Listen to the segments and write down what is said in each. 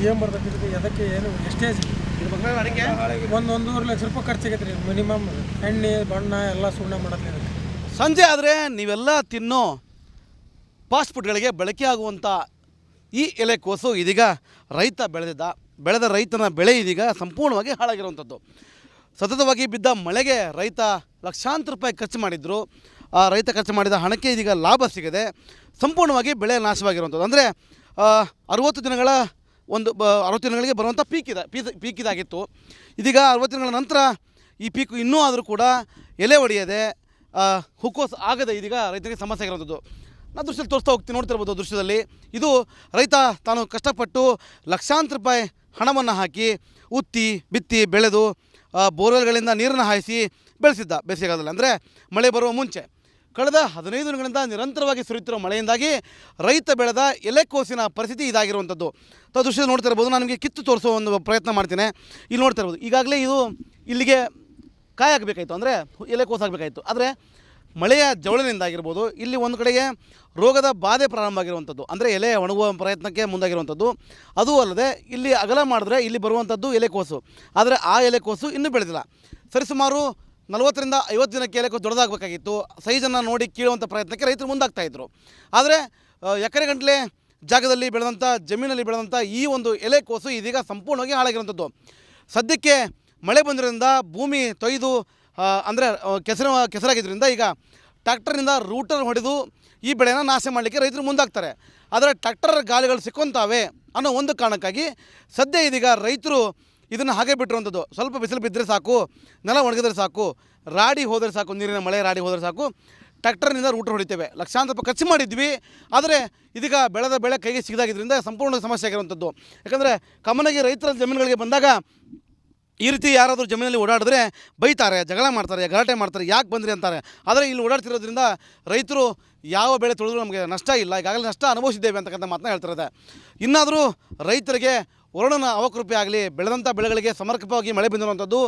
ಏನು ಬರ್ತೈತಿ ಇದಕ್ಕೆ ಅದಕ್ಕೆ ಏನು ಎಷ್ಟೇಜ್ ಒಂದೂವರೆ ಲಕ್ಷ ರೂಪಾಯಿ ಖರ್ಚಾಗೈತೆ ರೀ ಮಿನಿಮಮ್. ಎಣ್ಣೆ ಬಣ್ಣ ಎಲ್ಲ ಸುಣ್ಣ ಮಾಡೋದು ಇದಕ್ಕೆ. ಸಂಜೆ ಆದರೆ ನೀವೆಲ್ಲ ತಿನ್ನೋ ಫಾಸ್ಟ್ ಫುಡ್ಗಳಿಗೆ ಬಳಕೆ ಆಗುವಂಥ ಈ ಎಲೆಕೋಸು ಇದೀಗ ರೈತ ಬೆಳೆದ ರೈತನ ಬೆಳೆ ಇದೀಗ ಸಂಪೂರ್ಣವಾಗಿ ಹಾಳಾಗಿರುವಂಥದ್ದು. ಸತತವಾಗಿ ಬಿದ್ದ ಮಳೆಗೆ ರೈತ ಲಕ್ಷಾಂತರ ರೂಪಾಯಿ ಖರ್ಚು ಮಾಡಿದ್ರು. ಆ ರೈತ ಖರ್ಚು ಮಾಡಿದ ಹಣಕ್ಕೆ ಇದೀಗ ಲಾಭ ಸಿಗದೆ ಸಂಪೂರ್ಣವಾಗಿ ಬೆಳೆ ನಾಶವಾಗಿರುವಂಥದ್ದು. ಅಂದರೆ 60 ದಿನಗಳಿಗೆ ಬರುವಂಥ ಪೀಕ್ ಇದಾಗಿತ್ತು. ಇದೀಗ 60 ದಿನಗಳ ನಂತರ ಈ ಪೀಕು ಇನ್ನೂ ಆದರೂ ಕೂಡ ಎಲೆ ಹೊಡೆಯದೆ ಹೂಕೋಸು ಆಗದೆ ಇದೀಗ ರೈತರಿಗೆ ಸಮಸ್ಯೆ ಆಗಿರುವಂಥದ್ದು. ನಾನು ದೃಶ್ಯದಲ್ಲಿ ತೋರಿಸ್ತಾ ಹೋಗ್ತೀನಿ, ನೋಡ್ತಿರ್ಬೋದು ದೃಶ್ಯದಲ್ಲಿ. ಇದು ರೈತ ತಾನು ಕಷ್ಟಪಟ್ಟು ಲಕ್ಷಾಂತರ ರೂಪಾಯಿ ಹಣವನ್ನು ಹಾಕಿ ಉತ್ತಿ ಬಿತ್ತಿ ಬೆಳೆದು ಬೋರ್ವೆಲ್ಗಳಿಂದ ನೀರನ್ನು ಹಾಯಿಸಿ ಬೆಳೆಸಿದ್ದ ಬೇಸಿಗೆಗಾಲದಲ್ಲಿ, ಅಂದರೆ ಮಳೆ ಬರುವ ಮುಂಚೆ. ಕಳೆದ 15 ದಿನಗಳಿಂದ ನಿರಂತರವಾಗಿ ಸುರಿಯುತ್ತಿರುವ ಮಳೆಯಿಂದಾಗಿ ರೈತ ಬೆಳೆದ ಎಲೆಕೋಸಿನ ಪರಿಸ್ಥಿತಿ ಇದಾಗಿರುವಂಥದ್ದು. ದೃಶ್ಯದಲ್ಲಿ ನೋಡ್ತಾ ಇರ್ಬೋದು. ನಾನು ನಿಮಗೆ ಕಿತ್ತು ತೋರಿಸೋ ಒಂದು ಪ್ರಯತ್ನ ಮಾಡ್ತೀನಿ. ಇಲ್ಲಿ ನೋಡ್ತಾ ಇರ್ಬೋದು, ಈಗಾಗಲೇ ಇದು ಇಲ್ಲಿಗೆ ಕಾಯಿ ಆಗಬೇಕಾಯಿತು, ಅಂದರೆ ಎಲೆಕೋಸು ಆಗಬೇಕಾಯಿತು. ಆದರೆ ಮಳೆಯ ಜವಳಿನಿಂದಾಗಿರ್ಬೋದು, ಇಲ್ಲಿ ಒಂದು ಕಡೆಗೆ ರೋಗದ ಬಾಧೆ ಪ್ರಾರಂಭ ಆಗಿರುವಂಥದ್ದು, ಅಂದರೆ ಎಲೆ ಒಣಗುವ ಪ್ರಯತ್ನಕ್ಕೆ ಮುಂದಾಗಿರುವಂಥದ್ದು. ಅದೂ ಅಲ್ಲದೆ ಇಲ್ಲಿ ಅಗಲ ಮಾಡಿದ್ರೆ ಇಲ್ಲಿ ಬರುವಂಥದ್ದು ಎಲೆಕೋಸು, ಆದರೆ ಆ ಎಲೆಕೋಸು ಇನ್ನೂ ಬೆಳೆದಿಲ್ಲ. ಸರಿಸುಮಾರು 40 ರಿಂದ 50 ದಿನಕ್ಕೆ ಎಲೆಕೋಸು ದೊಡ್ಡದಾಗಬೇಕಾಗಿತ್ತು. ಸೈಜನ್ನು ನೋಡಿ ಕೀಳುವಂಥ ಪ್ರಯತ್ನಕ್ಕೆ ರೈತರು ಮುಂದಾಗ್ತಾಯಿದ್ರು. ಆದರೆ ಎಕರೆಗಟ್ಟಲೆ ಜಾಗದಲ್ಲಿ ಬೆಳೆದಂಥ ಜಮೀನಲ್ಲಿ ಬೆಳೆದಂಥ ಈ ಒಂದು ಎಲೆಕೋಸು ಇದೀಗ ಸಂಪೂರ್ಣವಾಗಿ ಹಾಳಾಗಿರುವಂಥದ್ದು. ಸದ್ಯಕ್ಕೆ ಮಳೆ ಬಂದಿರೋದ್ರಿಂದ ಭೂಮಿ ತೊಯ್ದು ಅಂದರೆ ಕೆಸರಾಗಿದ್ದರಿಂದ ಈಗ ಟ್ರ್ಯಾಕ್ಟರ್ನಿಂದ ರೂಟರ್ ಹೊಡೆದು ಈ ಬೆಳೆನ ನಾಶ ಮಾಡಲಿಕ್ಕೆ ರೈತರು ಮುಂದಾಗ್ತಾರೆ. ಆದರೆ ಟ್ರ್ಯಾಕ್ಟರ್ ಗಾಲಿಗಳು ಸಿಕ್ಕುವಂತಾವೆ ಅನ್ನೋ ಒಂದು ಕಾರಣಕ್ಕಾಗಿ ಸದ್ಯ ಇದೀಗ ರೈತರು ಇದನ್ನು ಹಾಗೆ ಬಿಟ್ಟಿರುವಂಥದ್ದು. ಸ್ವಲ್ಪ ಬಿಸಿಲು ಬಿದ್ದರೆ ಸಾಕು, ನೆಲ ಒಣಗಿದ್ರೆ ಸಾಕು, ರಾಡಿ ಹೋದರೆ ಸಾಕು, ನೀರಿನ ಮಳೆ ರಾಡಿ ಹೋದರೆ ಸಾಕು, ಟ್ರ್ಯಾಕ್ಟರ್ನಿಂದ ರೂಟರ್ ಹೊಡಿತೇವೆ, ಲಕ್ಷಾಂತರ ರೂಪಾಯಿ ಖರ್ಚು ಮಾಡಿದ್ವಿ. ಆದರೆ ಇದೀಗ ಬೆಳೆದ ಬೆಳೆ ಕೈಗೆ ಸಿಗದಾಗಿದ್ದರಿಂದ ಸಂಪೂರ್ಣ ಸಮಸ್ಯೆ ಆಗಿರುವಂಥದ್ದು. ಯಾಕಂದರೆ ಕಾಮನಾಗಿ ರೈತರ ಜಮೀನುಗಳಿಗೆ ಬಂದಾಗ ಈ ರೀತಿ ಯಾರಾದರೂ ಜಮೀನಲ್ಲಿ ಓಡಾಡಿದ್ರೆ ಬೈತಾರೆ, ಜಗಳ ಮಾಡ್ತಾರೆ, ಗಲಾಟೆ ಮಾಡ್ತಾರೆ, ಯಾಕೆ ಬಂದ್ರಿ ಅಂತಾರೆ. ಆದರೆ ಇಲ್ಲಿ ಓಡಾಡ್ತಿರೋದ್ರಿಂದ ರೈತರು ಯಾವ ಬೆಳೆ ತೊಳೆದ್ರೂ ನಮಗೆ ನಷ್ಟ ಇಲ್ಲ, ಈಗಾಗಲೇ ನಷ್ಟ ಅನುಭವಿಸಿದ್ದೇವೆ ಅಂತಕ್ಕಂಥ ಮಾತನ್ನ ಹೇಳ್ತಿರೋದೆ. ಇನ್ನಾದರೂ ರೈತರಿಗೆ ವರುಣನ ಅವಕೃಪೆ ಆಗಲಿ, ಬೆಳೆದಂಥ ಬೆಳೆಗಳಿಗೆ ಸಮರ್ಪಕವಾಗಿ ಮಳೆ ಬಂದಿರುವಂಥದ್ದು,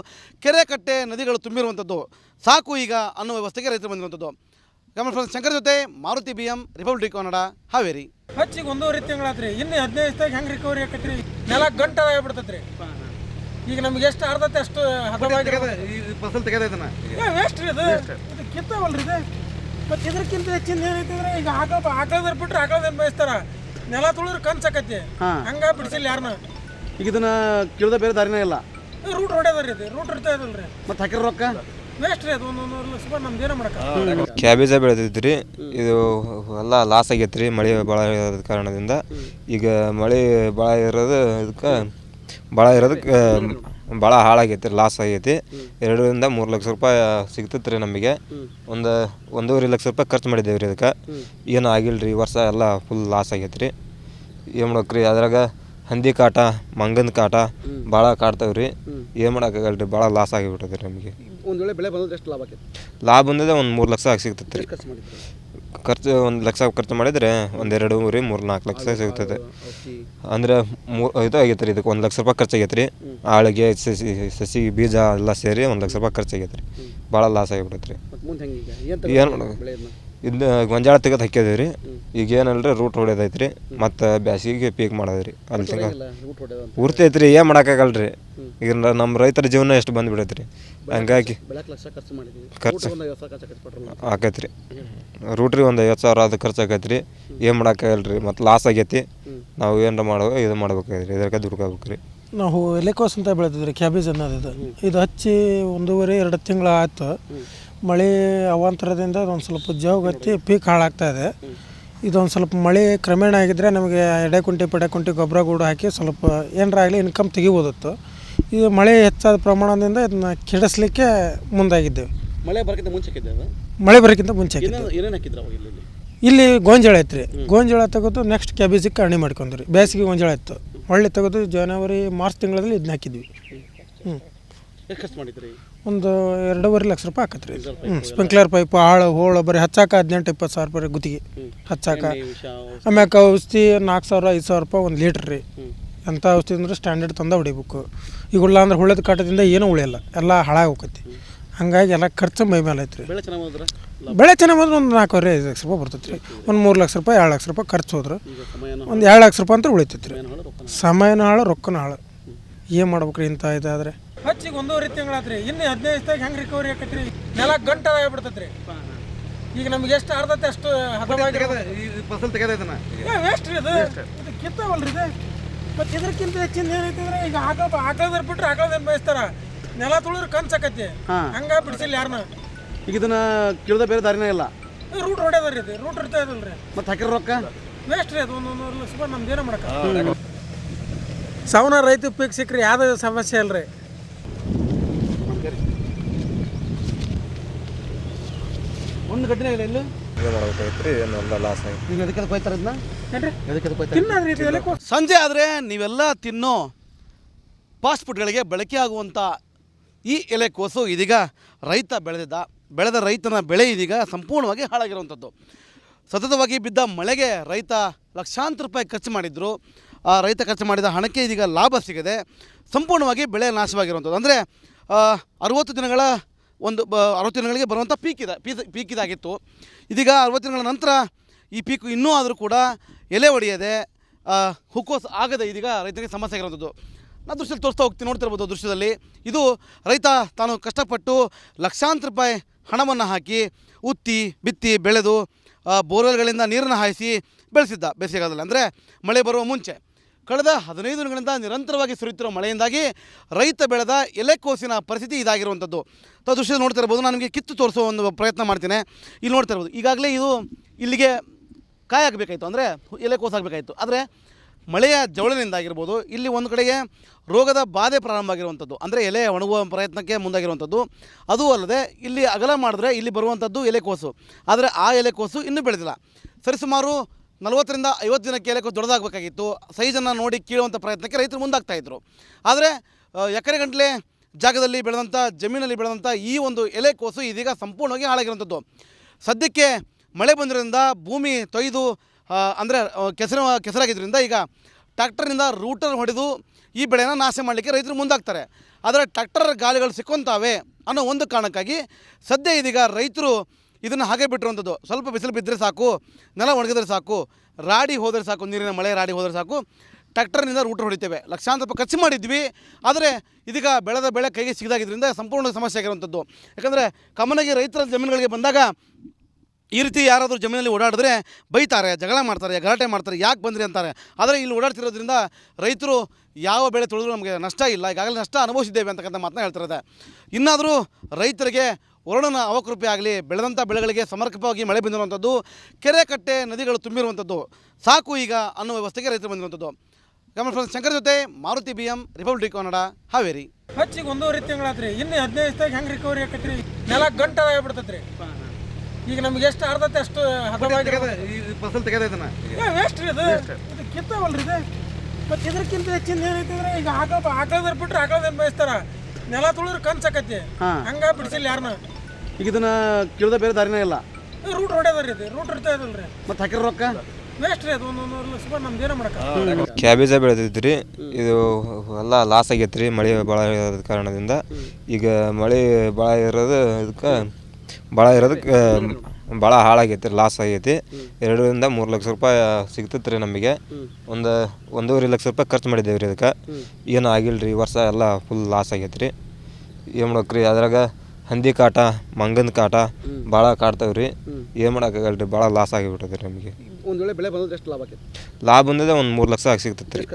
ಕೆರೆ ಕಟ್ಟೆ ನದಿಗಳು ತುಂಬಿರುವಂಥದ್ದು, ಸಾಕು ಈಗ ಅನ್ನೋ ವ್ಯವಸ್ಥೆಗೆ ರೈತರು ಬಂದಿರುವಂಥದ್ದು. ಗಮನ ಶಂಕರ್ ಜೊತೆ ಮಾರುತಿ BM, ರಿಪಬ್ಲಿಕ್ ಕನ್ನಡ, ಹಾವೇರಿ. ಹಚ್ಚಿಗೆ 1.5 ತಿಂಗಳಾತ್ರಿ, ಇನ್ನು 15 ದಿವಸದಾಗ ಹೆಂಗೆ ರಿಕವರಿ ಆಕೈತ್ರಿ? ನೆಲ ಗಂಟಾಗ್ಬಿಡ್ತೈತ್ರಿ. ಈಗ ನಮ್ಗೆ ಎಷ್ಟು ಆರ್ದತೆ ಅಷ್ಟು ಫಸಲ್ ತೆಗೆದೈತನ ವೇಸ್ಟ್ ರೀ. ಇದು ಕಿತ್ತವಲ್ರಿ ಇದು. ಮತ್ತು ಇದಕ್ಕಿಂತ ಹೆಚ್ಚಿನ ಏನೈತಿ ಅಂದ್ರೆ ಈಗ ಆಕಳದ್ರ ಬಿಟ್ರೆ ಆಕಳದೇನು ಬಯಸ್ತಾರ, ನೆಲ ತುಳಿದ್ರೆ ಕನ್ಸಾಕೈತಿ, ಹಂಗ ಬಿಡಿಸಿಲ್ಲ ಯಾರನ್ನ. ಈಗ ಇದನ್ನ ಕೇಳಿದ ಬೇರೆ ದಾರಿನೇ ಇಲ್ಲ. ರೂಟ್ ಹೊಡೆದ್ರಿ, ಇದು ರೂಟ್ ಇರ್ತಾ ಇರಲ್ರಿ. ಮತ್ತೆ ಹಾಕಿರೋ ರೊಕ್ಕ ವೇಸ್ಟ್ ರೀ. ಅದು 1.5 ಲಕ್ಷ ರೂಪಾಯಿ ನಮ್ದು ಏನೋ ಮಾಡಕ್ಕೆ. ಕ್ಯಾಬೇಜ ಬೆಳೆದಿದ್ರಿ, ಇದು ಎಲ್ಲ ಲಾಸ್ ಆಗೈತೆ ರೀ ಮಳೆ ಭಾಳ ಇರೋದ ಕಾರಣದಿಂದ. ಈಗ ಮಳೆ ಭಾಳ ಇರೋದಕ್ಕೆ ಭಾಳ ಹಾಳಾಗೈತಿ, ಲಾಸ್ ಆಗೈತಿ. 2 ರಿಂದ 3 ಲಕ್ಷ ರೂಪಾಯಿ ಸಿಗ್ತೈತೆ ರೀ ನಮಗೆ. 1.5 ಲಕ್ಷ ರೂಪಾಯಿ ಖರ್ಚು ಮಾಡಿದ್ದೇವೆ ರೀ ಅದಕ್ಕೆ. ಏನೂ ಆಗಿಲ್ಲ ರೀ, ಈ ವರ್ಷ ಎಲ್ಲ ಫುಲ್ ಲಾಸ್ ಆಗೈತೆ ರೀ. ಏನು ಮಾಡಕ್ಕೆ ರೀ, ಅದ್ರಾಗ ಹಂದಿ ಕಾಟ, ಮಂಗನ ಕಾಟ ಭಾಳ ಕಾಡ್ತಾವೆ ರೀ. ಏನು ಮಾಡೋಕ್ಕಾಗಲ್ಲ ರೀ, ಭಾಳ ಲಾಸ್ ಆಗಿಬಿಟ್ಟದೆ ರೀ ನಮಗೆ. ಒಂದು ವೇಳೆ ಬೆಳೆ ಬಂದ್ರೆ ಎಷ್ಟು ಲಾಭ ಆಕೈತಿ? ಲಾಭ ಬಂದಿದೆ 3 ಲಕ್ಷ ಸಿಗ್ತೈತೆ ರೀ. ಖರ್ಚು 1 ಲಕ್ಷ ಖರ್ಚು ಮಾಡಿದರೆ 2-3-4 ಲಕ್ಷ ಸಿಗ್ತದೆ. ಅಂದರೆ ಇದು ಆಗೈತೆ ರೀ, ಇದಕ್ಕೆ 1 ಲಕ್ಷ ರೂಪಾಯಿ ಖರ್ಚಾಗೈತೆ ರೀ. ಆಳಿಗೆ ಸಸಿ ಬೀಜ ಎಲ್ಲ ಸೇರಿ 1 ಲಕ್ಷ ರೂಪಾಯಿ ಖರ್ಚಾಗೈತೆ ರೀ. ಭಾಳ ಲಾಸ್ ಆಗಿಬಿಟ್ಟೈತೆ ರೀ. ಏನು ಮಾಡೋದು, ಇದು ಗೊಂಜಾಳ ತೆಗೆದು ಹಾಕಿದೇವೆ ರೀ. ಈಗ ಏನಲ್ರಿ ರೂಟ್ ಹೊಡೆದೈತೆ ರೀ. ಮತ್ತು ಬ್ಯಾಸಿಗೆ ಪೀಕ್ ಮಾಡೋದು ರೀ. ಅಲ್ಲಿ ತನಕ ಪೂರ್ತಿ ಐತೆ ರೀ, ಏನು ಮಾಡೋಕ್ಕಾಗಲ್ಲ ರೀ. ಈಗ ನಮ್ಮ ರೈತರ ಜೀವನ ಎಷ್ಟು ಬಂದುಬಿಡೈತೆ ರೀ. ಹಂಗಾಗಿ ಖರ್ಚು ಆಕೈತೆ ರೀ. ರೂಟ್ರಿ 50,000 ಅದು ಖರ್ಚು ಆಕೈತೆ ರೀ. ಏನು ಮಾಡೋಕ್ಕಾಗಲ್ಲ ರೀ. ಮತ್ತು ಲಾಸ್ ಆಗೈತಿ. ನಾವು ಏನಾರ ಇದು ಮಾಡ್ಬೇಕಾಗ್ರಿ, ಇದಕ್ಕೆ ದುಡ್ಕೋಬೇಕು ರೀ. ನಾವು ಎಲೆಕೋಸು ಅಂತ ಬೆಳೆದಿದ್ರಿ, ಕ್ಯಾಬೇಜ್ ಅನ್ನೋದು. ಇದು ಹಚ್ಚಿ 1.5-2 ತಿಂಗಳು ಆಯ್ತು. ಮಳೆ ಅವಾಂತರದಿಂದ ಒಂದು ಸ್ವಲ್ಪ ಜೋಗತ್ತಿ ಪೀಕ್ ಹಾಳಾಗ್ತಾಯಿದೆ. ಇದೊಂದು ಸ್ವಲ್ಪ ಮಳೆ ಕ್ರಮೇಣ ಆಗಿದ್ದರೆ ನಮಗೆ ಎಡೆಕುಂಟಿ ಗೊಬ್ಬರ ಗೂಡು ಹಾಕಿ ಸ್ವಲ್ಪ ಏನಾರ ಆಗಲಿ ಇನ್ಕಮ್ ತೆಗಿಬೋದಿತ್ತು. ಇದು ಮಳೆ ಹೆಚ್ಚಾದ ಪ್ರಮಾಣದಿಂದ ಇದನ್ನ ಕೆಡಿಸ್ಲಿಕ್ಕೆ ಮುಂದಾಗಿದ್ದೇವೆ. ಮಳೆ ಬರೋಕ್ಕಿಂತ ಮುಂಚೆ ಇಲ್ಲಿ ಗೋಂಜಾಳ ಐತ್ರಿ. ಗೋಂಜಾಳ ತೆಗೆದು ನೆಕ್ಸ್ಟ್ ಕ್ಯಾಬೇಜಿಗೆ ಕರಣಿ ಮಾಡ್ಕೊಂಡ್ರಿ. ಬೇಸಿಗೆ ಗೋಂಜಾಳ ಇತ್ತು, ಒಳ್ಳೆ ತೆಗೆದು ಜನವರಿ-ಮಾರ್ಚ್ ತಿಂಗಳಲ್ಲಿ ಇದನ್ನ ಹಾಕಿದ್ವಿ. ಖರ್ಚು ಮಾಡಿದ್ರಿ? ಒಂದು 2.5 ಲಕ್ಷ ರೂಪಾಯಿ ಆಕತ್ರಿ. ಸ್ಪ್ರಿಂಕ್ಲರ್ ಪೈಪು, ಹೋಳು ಬರೀ ಹಚ್ಚಾಕ 18-20 ಸಾವಿರ ರೂಪಾಯಿ ಗುತ್ತಿಗೆ ಹಚ್ಚಾಕ. ಆಮ್ಯಾಕ ಔಷಧಿ 4,000-5,000 ರೂಪಾಯಿ 1 ಲೀಟ್ರ್ ರೀ. ಎಂಥ ಔಷಧಿ ಅಂದ್ರೆ ಸ್ಟ್ಯಾಂಡರ್ಡ್ ತಂದ ಹೊಡಿಬೇಕು. ಈಗುಲ್ಲ ಅಂದ್ರೆ ಹುಳದ ಕಾಟದಿಂದ ಏನೂ ಉಳಿಯಲ್ಲ, ಎಲ್ಲ ಹಾಳಾಗಿ ಹೋಗತಿ. ಹಂಗಾಗಿ ಎಲ್ಲ ಖರ್ಚು ಮೈ ಮೇಲೆ ಐತ್ರಿ. ಬೆಳೆ ಚೆನ್ನಾಗಿ ಹೋದ್ರೆ ಒಂದು 4-5 ಲಕ್ಷ ರೂಪಾಯಿ ಬರ್ತೈತೆ ರೀ. ಒಂದು 3 ಲಕ್ಷ ರೂಪಾಯಿ 2 ಲಕ್ಷ ರೂಪಾಯಿ ಖರ್ಚು ಹೋದ್ರೆ ಒಂದು 2 ಲಕ್ಷ ರೂಪಾಯಿ ಅಂತ ಉಳಿತೈತೆ ರೀ. ಸಮಯನೂ ಹಾಳು ರೊಕ್ಕನೂ ಹಾಳು ಏನು ಮಾಡ್ಬೇಕ್ರಿ ಇಂಥ ಇದಾದ್ರೆ ಹಚ್ಚಿಗೆ 1.5 ತಿಂಗಳಾತ್ರಿ ಇನ್ನು 15 ದಿವಸದಾಗ ಹೆಂಗೆ ರಿಕವರಿ ಆಕೈತ್ರಿ ನೆಲ ಗಂಟಾಗ್ಬಿಡ್ತೈತ್ರಿ ಈಗ ನಮ್ಗೆ ಎಷ್ಟು ಆರ್ದತೆ ಅಷ್ಟು ಹದವಾಗಿ ಫಸಲ್ ತೆಗೆದೈತನ ವೇಸ್ಟ್ ರೀ ಇದು ಕಿತ್ತಾವಲ್ರಿ ಇದು ಮತ್ತು ಇದಕ್ಕಿಂತ ಹೆಚ್ಚಿನ ಏನೈತಿ ಅಂದ್ರೆ ಈಗ ಆಕಳದ್ರ ಬಿಟ್ರೆ ಆಕಳದೇನು ಬಯಸ್ತಾರ ನೆಲ ತುಳಿದ್ರೆ ಕನ್ಸಕೈತಿ ಹಂಗ ಬಿಡಿಸಿಲ್ಲ ಯಾರನ್ನ ಈಗ ಇದನ್ನ ಕೇಳಿದ ಬೇರೆ ದಾರಿನೇ ಇಲ್ಲ ರೂಟ್ ಹೊಡ್ಯದ್ರಿ ಇದು ರೂಟ್ ಇರ್ತಾ ಇದಲ್ರಿ ಮತ್ತೆ ಹಾಕಿರೋ ರೊಕ್ಕ ವೇಸ್ಟ್ ರೀ ಅದು 1 ಲಕ್ಷ ರೂಪಾಯಿ ನಮ್ದು ಏನೋ ಮಾಡಕ್ಕೆ ಸಾವನ ರೈತ ಪೀಕ್ ಸಿಕ್ಕ್ರಿ ಯಾವುದೇ ಸಮಸ್ಯೆ ಇಲ್ರಿ ಒಂದು ಗಡ್ಡಿನ ಇಲ್ಲ ಇಲ್ಲೂ ಮಾಡ್ಬೇಕಾಗಿತ್ತು ಏನೆಲ್ಲ ಲಾಸ್ ಆಗಿ ಈಗ ಎದಕ್ಕೆ ಹೋಯ್ತಾರೆ ಇದನ್ನ ತಿನ್ನೋದ್ರಿ ಸಂಜೆ ಆದರೆ ನೀವೆಲ್ಲ ತಿನ್ನೋ ಫಾಸ್ಟ್ ಫುಡ್ಗಳಿಗೆ ಬಳಕೆ ಆಗುವಂಥ ಈ ಎಲೆಕೋಸು ಇದೀಗ ರೈತ ಬೆಳೆದ ರೈತನ ಬೆಳೆ ಇದೀಗ ಸಂಪೂರ್ಣವಾಗಿ ಹಾಳಾಗಿರುವಂಥದ್ದು. ಸತತವಾಗಿ ಬಿದ್ದ ಮಳೆಗೆ ರೈತ ಲಕ್ಷಾಂತರ ರೂಪಾಯಿ ಖರ್ಚು ಮಾಡಿದ್ರು. ಆ ರೈತ ಖರ್ಚು ಮಾಡಿದ ಹಣಕ್ಕೆ ಇದೀಗ ಲಾಭ ಸಿಗದೆ ಸಂಪೂರ್ಣವಾಗಿ ಬೆಳೆ ನಾಶವಾಗಿರುವಂಥದ್ದು. ಅಂದರೆ 60 ದಿನಗಳ 60 ದಿನಗಳಿಗೆ ಬರುವಂಥ ಪೀಕ್ ಇದಾಗಿತ್ತು. ಇದೀಗ 60 ದಿನಗಳ ನಂತರ ಈ ಪೀಕು ಇನ್ನೂ ಆದರೂ ಕೂಡ ಎಲೆ ಹೊಡೆಯದೆ ಹುಕ್ಕೋಸ್ ಆಗದೆ ಇದೀಗ ರೈತರಿಗೆ ಸಮಸ್ಯೆ ಆಗಿರುವಂಥದ್ದು. ನಾನು ದೃಶ್ಯದಲ್ಲಿ ತೋರಿಸ್ತಾ ಹೋಗ್ತೀನಿ, ನೋಡ್ತಿರ್ಬೋದು ದೃಶ್ಯದಲ್ಲಿ. ಇದು ರೈತ ತಾನು ಕಷ್ಟಪಟ್ಟು ಲಕ್ಷಾಂತರ ರೂಪಾಯಿ ಹಣವನ್ನು ಹಾಕಿ ಉತ್ತಿ ಬಿತ್ತಿ ಬೆಳೆದು ಬೋರ್ವೆಲ್ಗಳಿಂದ ನೀರನ್ನು ಹಾಯಿಸಿ ಬೆಳೆಸಿದ್ದ ಬೇಸಿಗೆಗಾಲದಲ್ಲಿ, ಅಂದರೆ ಮಳೆ ಬರುವ ಮುಂಚೆ. ಕಳೆದ 15 ದಿನಗಳಿಂದ ನಿರಂತರವಾಗಿ ಸುರಿಯುತ್ತಿರುವ ಮಳೆಯಿಂದಾಗಿ ರೈತ ಬೆಳೆದ ಎಲೆಕೋಸಿನ ಪರಿಸ್ಥಿತಿ ಇದಾಗಿರುವಂಥದ್ದು. ದೃಶ್ಯದಲ್ಲಿ ನೋಡ್ತಾ ಇರ್ಬೋದು. ನಾನು ನಿಮಗೆ ಕಿತ್ತು ತೋರಿಸೋ ಒಂದು ಪ್ರಯತ್ನ ಮಾಡ್ತೀನಿ. ಇಲ್ಲಿ ನೋಡ್ತಾ ಇರ್ಬೋದು, ಈಗಾಗಲೇ ಇದು ಇಲ್ಲಿಗೆ ಕಾಯಿ ಆಗಬೇಕಾಯಿತು, ಅಂದರೆ ಎಲೆಕೋಸು ಆಗಬೇಕಾಯಿತು. ಆದರೆ ಮಳೆಯ ಜವಳಿನಿಂದಾಗಿರ್ಬೋದು, ಇಲ್ಲಿ ಒಂದು ಕಡೆಗೆ ರೋಗದ ಬಾಧೆ ಪ್ರಾರಂಭ ಆಗಿರುವಂಥದ್ದು, ಅಂದರೆ ಎಲೆ ಒಣಗುವ ಪ್ರಯತ್ನಕ್ಕೆ ಮುಂದಾಗಿರುವಂಥದ್ದು. ಅದೂ ಅಲ್ಲದೆ ಇಲ್ಲಿ ಅಗಲ ಮಾಡಿದ್ರೆ ಇಲ್ಲಿ ಬರುವಂಥದ್ದು ಎಲೆಕೋಸು, ಆದರೆ ಆ ಎಲೆಕೋಸು ಇನ್ನೂ ಬೆಳೆದಿಲ್ಲ. ಸರಿಸುಮಾರು 40 ರಿಂದ 50 ದಿನಕ್ಕೆ ಎಲೆಕೋಸು ದೊಡ್ಡದಾಗಬೇಕಾಗಿತ್ತು. ಸೈಜನ್ನು ನೋಡಿ ಕೀಳುವಂಥ ಪ್ರಯತ್ನಕ್ಕೆ ರೈತರು ಮುಂದಾಗ್ತಾಯಿದ್ರು. ಆದರೆ ಎಕರೆಗಟ್ಟಲೆ ಜಾಗದಲ್ಲಿ ಬೆಳೆದಂಥ ಜಮೀನಲ್ಲಿ ಬೆಳೆದಂಥ ಈ ಒಂದು ಎಲೆಕೋಸು ಇದೀಗ ಸಂಪೂರ್ಣವಾಗಿ ಹಾಳಾಗಿರುವಂಥದ್ದು. ಸದ್ಯಕ್ಕೆ ಮಳೆ ಬಂದಿರೋದ್ರಿಂದ ಭೂಮಿ ತೊಯ್ದು ಅಂದರೆ ಕೆಸರಾಗಿದ್ದರಿಂದ ಈಗ ಟ್ರ್ಯಾಕ್ಟರ್ನಿಂದ ರೂಟರ್ ಹೊಡೆದು ಈ ಬೆಳೆನ ನಾಶ ಮಾಡಲಿಕ್ಕೆ ರೈತರು ಮುಂದಾಗ್ತಾರೆ. ಆದರೆ ಟ್ರ್ಯಾಕ್ಟರ್ ಗಾಲಿಗಳು ಸಿಕ್ಕುವಂತಾವೆ ಅನ್ನೋ ಒಂದು ಕಾರಣಕ್ಕಾಗಿ ಸದ್ಯ ಇದೀಗ ರೈತರು ಇದನ್ನು ಹಾಗೆ ಬಿಟ್ಟಿರುವಂಥದ್ದು. ಸ್ವಲ್ಪ ಬಿಸಿಲು ಬಿದ್ದರೆ ಸಾಕು, ನೆಲ ಒಣಗಿದ್ರೆ ಸಾಕು, ರಾಡಿ ಹೋದರೆ ಸಾಕು, ನೀರಿನ ಮಳೆ ರಾಡಿ ಹೋದರೆ ಸಾಕು, ಟ್ರ್ಯಾಕ್ಟರ್ನಿಂದ ರೂಟರ್ ಹೊಡಿತೇವೆ, ಲಕ್ಷಾಂತರ ರೂಪಾಯಿ ಖರ್ಚು ಮಾಡಿದ್ವಿ. ಆದರೆ ಇದೀಗ ಬೆಳೆದ ಬೆಳೆ ಕೈಗೆ ಸಿಗದಾಗಿದ್ದರಿಂದ ಸಂಪೂರ್ಣ ಸಮಸ್ಯೆ ಆಗಿರುವಂಥದ್ದು. ಯಾಕಂದರೆ ಕಾಮನಾಗಿ ರೈತರ ಜಮೀನುಗಳಿಗೆ ಬಂದಾಗ ಈ ರೀತಿ ಯಾರಾದರೂ ಜಮೀನಲ್ಲಿ ಓಡಾಡಿದ್ರೆ ಬೈತಾರೆ, ಜಗಳ ಮಾಡ್ತಾರೆ, ಗಲಾಟೆ ಮಾಡ್ತಾರೆ, ಯಾಕೆ ಬಂದ್ರಿ ಅಂತಾರೆ. ಆದರೆ ಇಲ್ಲಿ ಓಡಾಡ್ತಿರೋದ್ರಿಂದ ರೈತರು ಯಾವ ಬೆಳೆ ತುಳಿದ್ರೂ ನಮಗೆ ನಷ್ಟ ಇಲ್ಲ, ಈಗಾಗಲೇ ನಷ್ಟ ಅನುಭವಿಸಿದ್ದೇವೆ ಅಂತಕ್ಕಂಥ ಮಾತನ್ನ ಹೇಳ್ತಿರೋದೆ. ಇನ್ನಾದರೂ ರೈತರಿಗೆ ವರುಣನ ಅವಕೃಪೆ ಆಗಲಿ, ಬೆಳೆದಂಥ ಬೆಳೆಗಳಿಗೆ ಸಮರ್ಪಕವಾಗಿ ಮಳೆ ಬಂದಿರುವಂಥದ್ದು, ಕೆರೆ ಕಟ್ಟೆ ನದಿಗಳು ತುಂಬಿರುವಂಥದ್ದು, ಸಾಕು ಈಗ ಅನ್ನೋ ವ್ಯವಸ್ಥೆಗೆ ರೈತರು ಬಂದಿರುವಂಥದ್ದು. ಗಮನ ಶಂಕರ್ ಜೊತೆ ಮಾರುತಿ BM, ರಿಪಬ್ಲಿಕ್ ಕನ್ನಡ, ಹಾವೇರಿ. ಹಚ್ಚಿಗೆ 1.5 ತಿಂಗಳಾತ್ರಿ ಇನ್ನು 15 ದಿವಸದಾಗ ಹೆಂಗೆ ರಿಕವರಿ ಆಕೈತ್ರಿ ನೆಲ ಗಂಟಾಗ್ಬಿಡ್ತೈತ್ರಿ ಈಗ ನಮ್ಗೆ ಎಷ್ಟು ಆರ್ದತೆ ಅಷ್ಟು ಹದವಾಗಿ ಫಸಲ್ ತೆಗೆದೈತನ ವೇಸ್ಟ್ ರೀ ಇದು ಕಿತ್ತಾವಲ್ರಿ ಇದು ಮತ್ತು ಇದಕ್ಕಿಂತ ಹೆಚ್ಚಿನ ಏನೈತಿ ಅಂದ್ರೆ ಈಗ ಆಕಳದ್ರ ಬಿಟ್ರೆ ಆಕಳದೇನು ಬಯಸ್ತಾರ ನೆಲ ತುಳಿದ್ರೆ ಕನ್ಸಕೈತಿ ಹಂಗ ಬಿಡಿಸಿಲ್ಲ ಯಾರನ್ನ ಈಗ ಇದನ್ನ ಕೇಳಿದ ಬೇರೆ ದಾರಿನೇ ಇಲ್ಲ ರೂಟ್ ಹೊಡ್ಯದ್ರಿ ಇದು ರೂಟ್ ಇರ್ತಾ ಇದಲ್ರಿ ಮತ್ತೆ ಹಾಕಿರೋ ರೊಕ್ಕ ವೇಸ್ಟ್ ರೀ ಅದು 1 ಲಕ್ಷ ರೂಪಾಯಿ ನಮ್ದು ಏನೋ ಮಾಡಕ್ಕೆ ಕ್ಯಾಬೇಜ ಬೆಳೆದಿದ್ರಿ ಇದು ಎಲ್ಲ ಲಾಸ್ ಆಗೈತೆ ರೀ ಮಳೆ ಭಾಳ ಇರೋದ ಕಾರಣದಿಂದ. ಈಗ ಮಳೆ ಭಾಳ ಇರೋದು ಇದಕ್ಕೆ ಭಾಳ ಹಾಳಾಗೈತಿ, ಲಾಸ್ ಆಗೈತಿ. 2 ರಿಂದ 3 ಲಕ್ಷ ರೂಪಾಯಿ ಸಿಗ್ತೈತೆ ರೀ ನಮಗೆ. 1.5 ಲಕ್ಷ ರೂಪಾಯಿ ಖರ್ಚು ಮಾಡಿದ್ದೇವೆ ರೀ ಇದಕ್ಕೆ. ಏನು ಆಗಿಲ್ಲ ರೀ, ವರ್ಷ ಎಲ್ಲ ಫುಲ್ ಲಾಸ್ ಆಗೈತೆ ರೀ. ಏನು ಮಾಡ್ಬೇಕ್ರಿ, ಅದ್ರಾಗ ಹಂದಿ ಕಾಟ ಮಂಗನ ಕಾಟ ಭಾಳ ಕಾಡ್ತಾವೆ ರೀ. ಏನು ಮಾಡೋಕ್ಕಾಗಲ್ಲ ರೀ, ಭಾಳ ಲಾಸ್ ಆಗಿಬಿಟ್ಟದೆ ರೀ ನಮಗೆ. ಒಂದು ವೇಳೆ ಬೆಳೆ ಬಂದ್ರೆ ಎಷ್ಟು ಲಾಭ ಆಕೈತಿ? ಲಾಭ ಬಂದಿದೆ 3 ಲಕ್ಷ ಸಿಗ್ತೈತೆ ರೀ.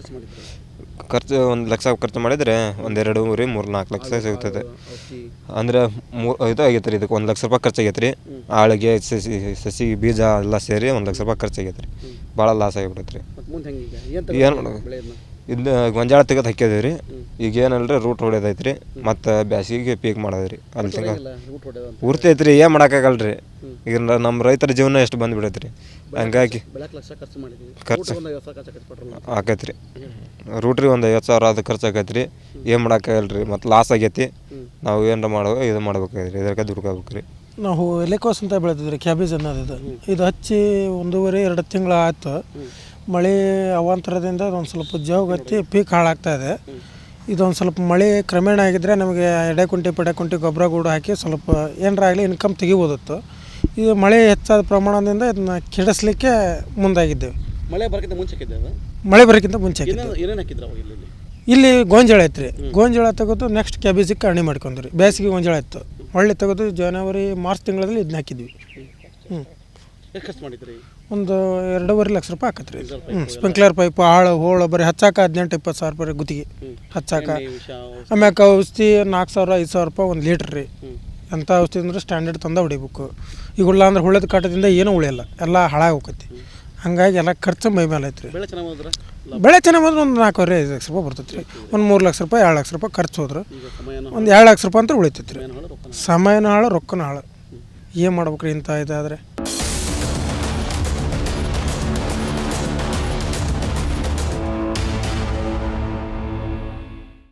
ಖರ್ಚು 1 ಲಕ್ಷ ಖರ್ಚು ಮಾಡಿದರೆ 2, 3, 4 ಲಕ್ಷ ಸಿಗ್ತದೆ. ಅಂದರೆ ಇದು ಆಗೈತೆ ರೀ, ಇದಕ್ಕೆ 1 ಲಕ್ಷ ರೂಪಾಯಿ ಖರ್ಚಾಗೈತೆ ರೀ. ಆಳಿಗೆ ಸಸಿ ಬೀಜ ಎಲ್ಲ ಸೇರಿ 1 ಲಕ್ಷ ರೂಪಾಯಿ ಖರ್ಚಾಗೈತೆ ರೀ. ಭಾಳ ಲಾಸ್ ಆಗಿಬಿಟ್ಟೈತೆ ರೀ. ಏನು ಮಾಡೋದು, ಇದು ಗೊಂಜಾಳ ತೆಗೆದು ಹಾಕಿದೇವೆ ರೀ. ಈಗ ಏನಲ್ರಿ ರೂಟ್ ಹೊಡೆದೈತೆ ರೀ. ಮತ್ತು ಬ್ಯಾಸಿಗೆ ಪೀಕ್ ಮಾಡೋದು ರೀ. ಅಲ್ಲಿ ತನಕ ಪೂರ್ತಿ ಐತೆ ರೀ, ಏನು ಮಾಡೋಕ್ಕಾಗಲ್ಲ ರೀ. ಈಗ ನಮ್ಮ ರೈತರ ಜೀವನ ಎಷ್ಟು ಬಂದುಬಿಡೈತೆ ರೀ. ಹಂಗಾಗಿ ಖರ್ಚು ಆಕೈತೆ ರೀ. ರೂಟ್ರಿ ಒಂದು 50,000 ಅದು ಖರ್ಚು ಆಕೈತೆ ರೀ. ಏನು ಮಾಡೋಕ್ಕಾಗಲ್ಲ ರೀ. ಮತ್ತು ಲಾಸ್ ಆಗೈತಿ. ನಾವು ಏನಾರ ಇದು ಮಾಡ್ಬೇಕಾಗ್ರಿ, ಇದಕ್ಕೆ ದುಡ್ಕೋಬೇಕು ರೀ. ನಾವು ಎಲೆಕೋಸು ಅಂತ ಬೆಳೆದಿದ್ರಿ, ಕ್ಯಾಬೇಜ್ ಅನ್ನೋದು. ಇದು ಹಚ್ಚಿ 1.5-2 ತಿಂಗಳು ಆಯ್ತು. ಮಳೆ ಅವಾಂತರದಿಂದ ಒಂದು ಸ್ವಲ್ಪ ಜೋಗತ್ತಿ ಪೀಕ್ ಹಾಳಾಗ್ತಾಯಿದೆ. ಇದೊಂದು ಸ್ವಲ್ಪ ಮಳೆ ಕ್ರಮೇಣ ಆಗಿದ್ದರೆ ನಮಗೆ ಎಡೆಕುಂಟಿ ಗೊಬ್ಬರ ಗೂಡು ಹಾಕಿ ಸ್ವಲ್ಪ ಏನಾರ ಆಗಲಿ ಇನ್ಕಮ್ ತೆಗಿಬೋದಿತ್ತು. ಇದು ಮಳೆ ಹೆಚ್ಚಾದ ಪ್ರಮಾಣದಿಂದ ಇದನ್ನ ಕೆಡಿಸ್ಲಿಕ್ಕೆ ಮುಂದಾಗಿದ್ದೇವೆ. ಮಳೆ ಬರೋಕ್ಕಿಂತ ಮುಂಚೆ ಹಾಕಿದ್ದೆ ಅದು ಮಳೆ ಬರೋಕ್ಕಿಂತ ಮುಂಚೆ ಹಾಕಿದ್ದು. ಏನೇನು ಹಾಕಿದ್ರು ಅವಾಗ ಇಲ್ಲಿ ಇಲ್ಲಿ ಗೋಂಜಾಳ ಐತ್ರಿ, ಗೋಂಜಾಳ ತೆಗೆದು ನೆಕ್ಸ್ಟ್ ಕ್ಯಾಬೇಜಿಗೆ ಕಣ್ಣಿ ಮಾಡ್ಕೊಂಡ್ರಿ. ಬೇಸಿಗೆ ಗೋಂಜಾಳ ಇತ್ತು, ಒಳ್ಳೆ ತೆಗೆದು ಜನವರಿ ಮಾರ್ಚ್ ತಿಂಗಳಲ್ಲಿ ಇದನ್ನ ಹಾಕಿದ್ವಿ. ಎಷ್ಟು ಖರ್ಚು ಮಾಡಿದ್ರಿ? ಒಂದು 2.5 ಲಕ್ಷ ರೂಪಾಯಿ ಹಾಕತ್ರಿ. ಸ್ಪ್ರಿಂಕ್ಲರ್ ಪೈಪು, ಆಳು ಹೋಳು ಬರೀ ಹಚ್ಚಾಕ 18-20 ಸಾವಿರ ರೂಪಾಯಿ ಗುತ್ತಿಗೆ ಹಚ್ಚಾಕ. ಆಮ್ಯಾಕ ಔಷಧಿ 4,000-5,000 ರೂಪಾಯಿ ಒಂದು ಲೀಟ್ರ್ ರೀ. ಎಂಥ ಔಷಧಿ ಅಂದ್ರೆ ಸ್ಟ್ಯಾಂಡರ್ಡ್ ತಂದ ಹೊಡಿಬೇಕು. ಈಗುಲ್ಲ ಅಂದ್ರೆ ಹುಳದ ಕಾಟದಿಂದ ಏನೂ ಉಳಿಯಲ್ಲ, ಎಲ್ಲ ಹಾಳಾಗಿ ಹೋಗತಿ. ಹಂಗಾಗಿ ಎಲ್ಲ ಖರ್ಚು ಮೈ ಮೇಲೆ ಐತ್ರಿ. ಬೆಳೆ ಚೆನ್ನಾಗಿ ಹೋದ್ರೆ ಒಂದು 4-5 ಲಕ್ಷ ರೂಪಾಯಿ ಬರ್ತೈತೆ ರೀ. ಒಂದು 3 ಲಕ್ಷ ರೂಪಾಯಿ 2 ಲಕ್ಷ ರೂಪಾಯಿ ಖರ್ಚು ಹೋದ್ರೆ ಒಂದು 2 ಲಕ್ಷ ರೂಪಾಯಿ ಅಂತ ಉಳಿತೈತೆ ರೀ. ಸಮಯನ ಹಾಳು, ರೊಕ್ಕನ ಹಾಳು. ಏನು ಮಾಡ್ಬೇಕ್ರಿ ಇಂಥ ಇದಾದರೆ?